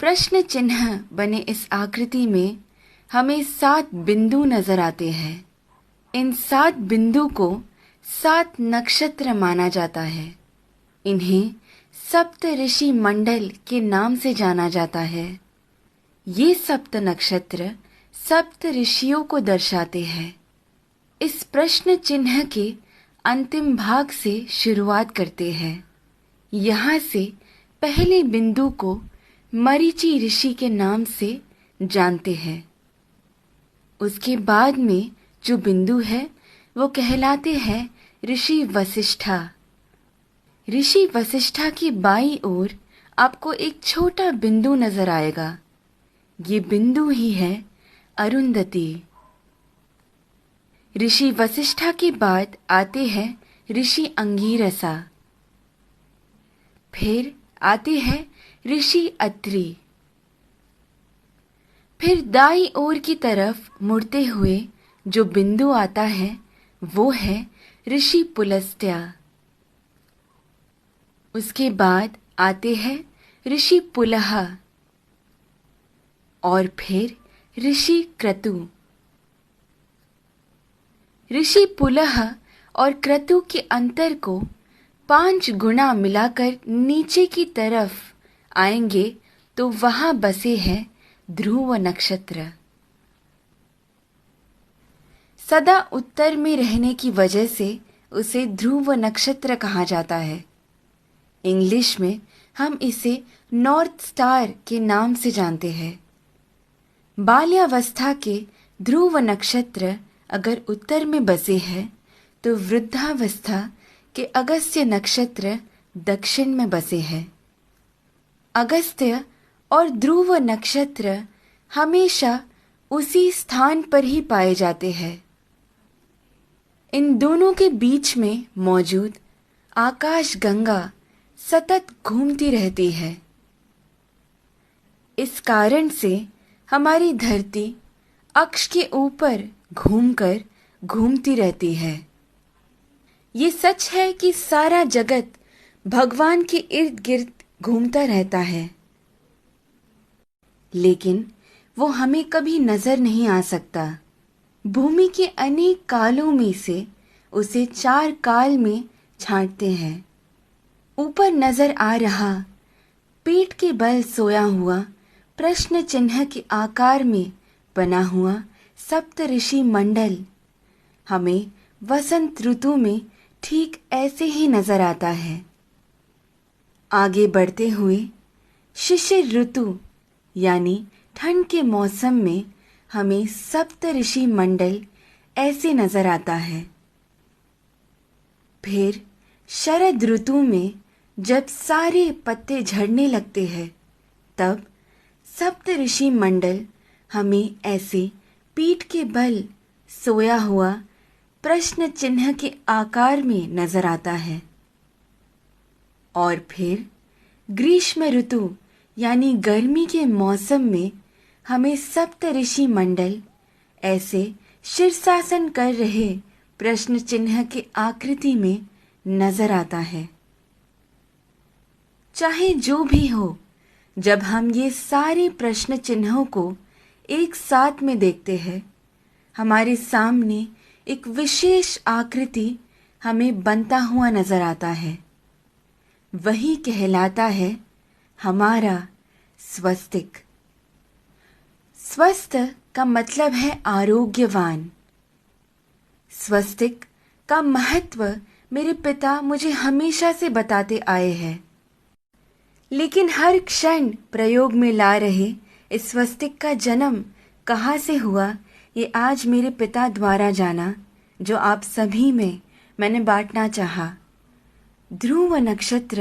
प्रश्न चिन्ह बने इस आकृति में हमें 7 बिंदु नजर आते हैं। इन 7 बिंदु को 7 नक्षत्र माना जाता है। इन्हें सप्त ऋषि मंडल के नाम से जाना जाता है। ये सप्त नक्षत्र सप्त ऋषियों को दर्शाते हैं। इस प्रश्न चिन्ह के अंतिम भाग से शुरुआत करते हैं। यहाँ से पहले बिंदु को मरीचि ऋषि के नाम से जानते हैं। उसके बाद में जो बिंदु है वो कहलाते हैं ऋषि वसिष्ठा। ऋषि वसिष्ठा की बाईं ओर आपको एक छोटा बिंदु नजर आएगा। ये बिंदु ही है अरुंधति। ऋषि वसिष्ठा के बाद आते हैं ऋषि अंगीरसा। फिर आते हैं ऋषि अत्रि। फिर दाईं ओर की तरफ मुड़ते हुए जो बिंदु आता है वो है ऋषि पुलस्त्य। उसके बाद आते हैं ऋषि पुलह और फिर ऋषि क्रतु। ऋषि पुलह और क्रतु के अंतर को 5 गुना मिलाकर नीचे की तरफ आएंगे तो वहां बसे हैं ध्रुव नक्षत्र। सदा उत्तर में रहने की वजह से उसे ध्रुव नक्षत्र कहा जाता है। इंग्लिश में हम इसे नॉर्थ स्टार के नाम से जानते हैं। बाल्यावस्था के ध्रुव नक्षत्र अगर उत्तर में बसे हैं तो वृद्धावस्था के अगस्त्य नक्षत्र दक्षिण में बसे हैं। अगस्त्य और ध्रुव नक्षत्र हमेशा उसी स्थान पर ही पाए जाते हैं। इन दोनों के बीच में मौजूद आकाश गंगा सतत घूमती रहती है। इस कारण से हमारी धरती अक्ष के ऊपर घूमकर घूमती रहती है। ये सच है कि सारा जगत भगवान के इर्द गिर्द घूमता रहता है, लेकिन वो हमें कभी नजर नहीं आ सकता। भूमि के अनेक कालों में से उसे 4 काल में छांटते हैं। ऊपर नजर आ रहा पीठ के बल सोया हुआ प्रश्न चिन्ह के आकार में बना हुआ सप्त ऋषि मंडल हमें वसंत ऋतु में ठीक ऐसे ही नजर आता है। आगे बढ़ते हुए शिशिर ऋतु यानी ठंड के मौसम में हमें सप्त ऋषि मंडल ऐसे नजर आता है। फिर शरद ऋतु में जब सारे पत्ते झड़ने लगते हैं तब सप्त ऋषि मंडल हमें ऐसे पीठ के बल सोया हुआ प्रश्न चिन्ह के आकार में नजर आता है। और फिर ग्रीष्म ऋतु यानी गर्मी के मौसम में हमें सप्त ऋषि मंडल ऐसे शीर्षासन कर रहे प्रश्न चिन्ह के आकृति में नजर आता है। चाहे जो भी हो, जब हम ये सारे प्रश्न चिन्हों को एक साथ में देखते हैं, हमारे सामने एक विशेष आकृति हमें बनता हुआ नजर आता है। वही कहलाता है हमारा स्वस्तिक। स्वस्थ का मतलब है आरोग्यवान। स्वस्तिक का महत्व मेरे पिता मुझे हमेशा से बताते आए हैं, लेकिन हर क्षण प्रयोग में ला रहे इस स्वस्तिक का जन्म कहाँ से हुआ ये आज मेरे पिता द्वारा जाना, जो आप सभी में मैंने बांटना चाहा। ध्रुव नक्षत्र